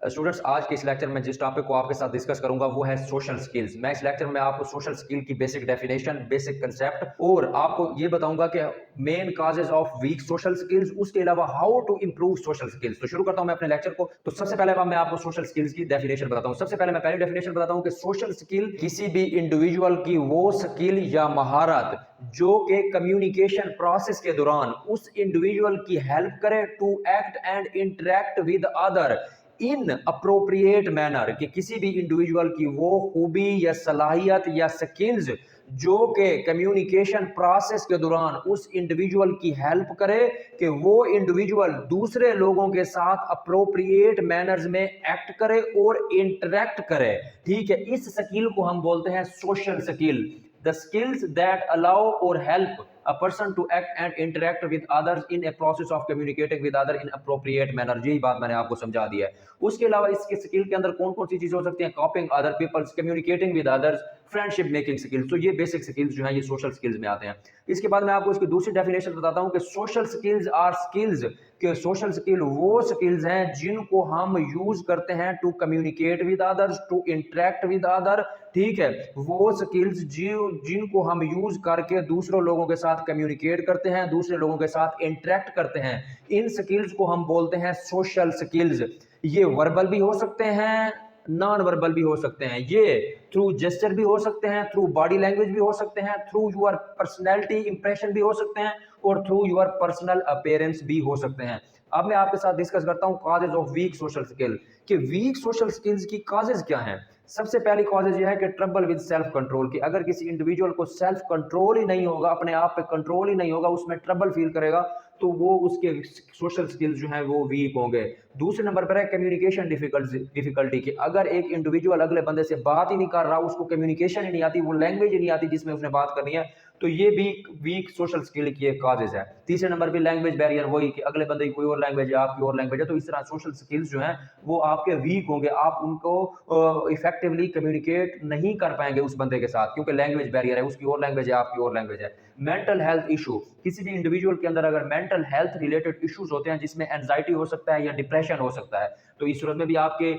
Students, आज के इस लेक्चर में जिस टॉपिक को आपके साथ डिस्कस करूंगा वो है सोशल स्किल्स। मैं इस लेक्चर में आपको सोशल स्किल की बेसिक डेफिनेशन, बेसिक कंसेप्ट और आपको ये बताऊंगा कि main causes of weak social skills, उसके अलावा how to improve social skills. तो शुरू करता हूं मैं अपने लेक्चर को। तो सबसे पहले मैं आपको सोशल स्किल्स की डेफिनेशन बताता हूं। सबसे पहले मैं पहली डेफिनेशन बताता हूं कि सोशल स्किल किसी भी इंडिविजुअल की वो स्किल या महारत जो कि कम्युनिकेशन प्रोसेस के दौरान उस इंडिविजुअल की हेल्प करे to act and interact with other in appropriate manner, कि किसी भी इंडिविजुअल की वो खूबी या सलाहियत या स्किल्स जो कि कम्युनिकेशन प्रोसेस के दौरान उस इंडिविजुअल की हेल्प करे कि वो इंडिविजुअल दूसरे लोगों के साथ अप्रोप्रिएट मैनर्स में एक्ट करे और इंटरेक्ट करे। ठीक है, इस स्किल को हम बोलते हैं social skill. The skills that allow or help a person to act and interact with others in a process of communicating with other in appropriate manner। यही बात मैंने आपको समझा दी है। उसके अलावा इसके स्किल के अंदर कौन कौन सी चीजें हो सकती हैं? Coping other peoples, communicating with others, friendship making skills. तो ये बेसिक स्किल्स जो हैं ये सोशल स्किल्स में आते हैं। इसके बाद मैं आपको इसकी दूसरी डेफिनेशन बताता हूं कि सोशल स्किल्स आर स्किल्स, कि सोशल स्किल वो स्किल्स हैं जिनको हम यूज करते हैं to communicate with others, to interact with other. ठीक है, वो स्किल्स जिनको हम यूज करके दूसरों लोगों के साथ कम्युनिकेट करते हैं, दूसरे लोगों के साथ इंटरेक्ट करते हैं, इन स्किल्स को हम बोलते हैं सोशल स्किल्स। ये वर्बल भी हो सकते हैं, नॉन वर्बल भी हो सकते हैं, ये थ्रू जेस्चर भी हो सकते हैं, थ्रू बॉडी लैंग्वेज भी हो सकते हैं, थ्रू योर पर्सनैलिटी इंप्रेशन भी हो सकते हैं और थ्रू योर पर्सनल अपीयरेंस भी हो सकते हैं। अब मैं आपके साथ डिस्कस करता हूं causes of weak social skill, कि वीक सोशल स्किल्स की कॉजेज क्या हैं। सबसे पहली कॉजेज यह है कि ट्रबल विद सेल्फ कंट्रोल, की अगर किसी इंडिविजुअल को सेल्फ कंट्रोल ही नहीं होगा, अपने आप पे कंट्रोल ही नहीं होगा, उसमें ट्रबल फील करेगा, तो वो उसके सोशल स्किल्स जो हैं वो वीक होंगे। दूसरे नंबर पर है कम्युनिकेशन डिफिकल्टी, कि अगर एक इंडिविजुअल अगले बंदे से बात ही नहीं कर रहा, उसको कम्युनिकेशन ही नहीं आती, वो लैंग्वेज ही नहीं आती जिसमें उसने बात करनी है, तो ये भी वीक सोशल स्किल की एक काजेज है। तीसरे नंबर पे लैंग्वेज बैरियर, वही कि अगले बंदे की कोई और लैंग्वेज है, आपकी और लैंग्वेज है, तो इस तरह सोशल स्किल्स जो हैं वो आपके वीक होंगे, आप उनको इफेक्टिवली कम्युनिकेट नहीं कर पाएंगे उस बंदे के साथ, क्योंकि लैंग्वेज बैरियर है, उसकी और लैंग्वेज है, आपकी और लैंग्वेज है। मेंटल हेल्थ इशू, किसी भी इंडिविजुअल के अंदर अगर मेंटल हेल्थ रिलेटेड इश्यूज होते हैं जिसमें एंजाइटी हो सकता है या डिप्रेशन हो सकता है, तो इस सूरत में भी आपके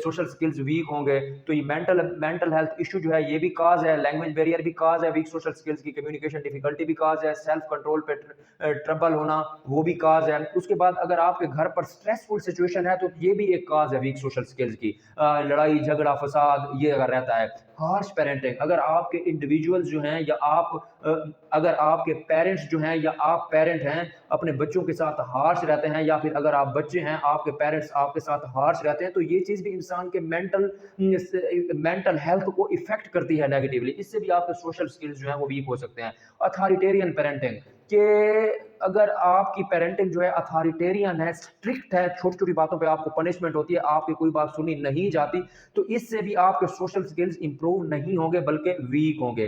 सोशल स्किल्स वीक होंगे। तो ये मेंटल हेल्थ इशू जो है ये भी काज है, लैंग्वेज बैरियर भी काज है वीक सोशल स्किल्स की, कम्युनिकेशन डिफिकल्टी भी काज है, सेल्फ कंट्रोल पे ट्रबल होना वो भी काज है। उसके बाद अगर आपके घर पर स्ट्रेसफुल सिचुएशन है तो ये भी एक काज है वीक सोशल स्किल्स की। लड़ाई झगड़ा फसाद ये अगर रहता है। हार्श पेरेंटिंग, अगर आपके इंडिविजुअल्स जो हैं या अगर आपके पेरेंट्स जो हैं या आप पेरेंट हैं अपने बच्चों के साथ हार्श रहते हैं, या फिर अगर आप बच्चे हैं आपके पेरेंट्स आपके साथ हार्श रहते हैं, तो ये चीज़ भी इंसान के मेंटल हेल्थ को इफेक्ट करती है नेगेटिवली। इससे भी आपके सोशल स्किल्स जो हैं वो वीक हो सकते हैं। अथॉरिटेरियन पेरेंटिंग, कि अगर आपकी पेरेंटिंग जो है अथॉरिटेरियन है, स्ट्रिक्ट है, छोटी छोटी बातों पे आपको पनिशमेंट होती है, आपकी कोई बात सुनी नहीं जाती, तो इससे भी आपके सोशल स्किल्स इंप्रूव नहीं होंगे बल्कि वीक होंगे।